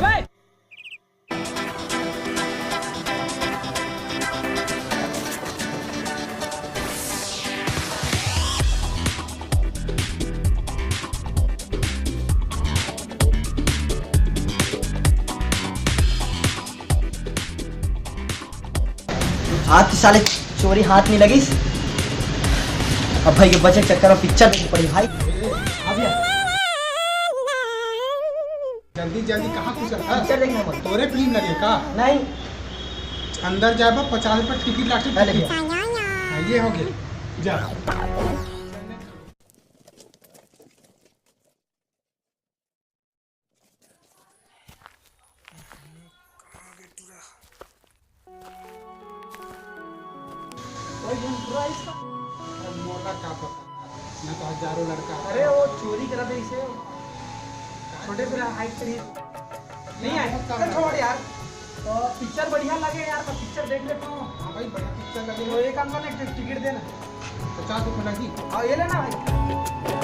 भाई हाथ साले चोरी हाथ नहीं लगी। अब भाई के बजट चक्कर में पिक्चर देखनी पड़ी भाई। जल्दी जल्दी कहाँ कुछ पिक्चर देखना मत। तोरे फिल्म लगे का नहीं अंदर जाए 50 रुपये टिकट लास्ट ये हो गया जा। मोला का पता मैं तो हजारों लड़का। अरे वो चोरी करा था इसे छोटे से हाइट से नहीं आए। चल छोड़ यार, तो पिक्चर बढ़िया लगे यार, तो पिक्चर देख ले तू। हाँ भाई बढ़िया पिक्चर लगे। तो एक काम करना, टिकट देना 50 रुपये लगी। हाँ ये लेना भाई।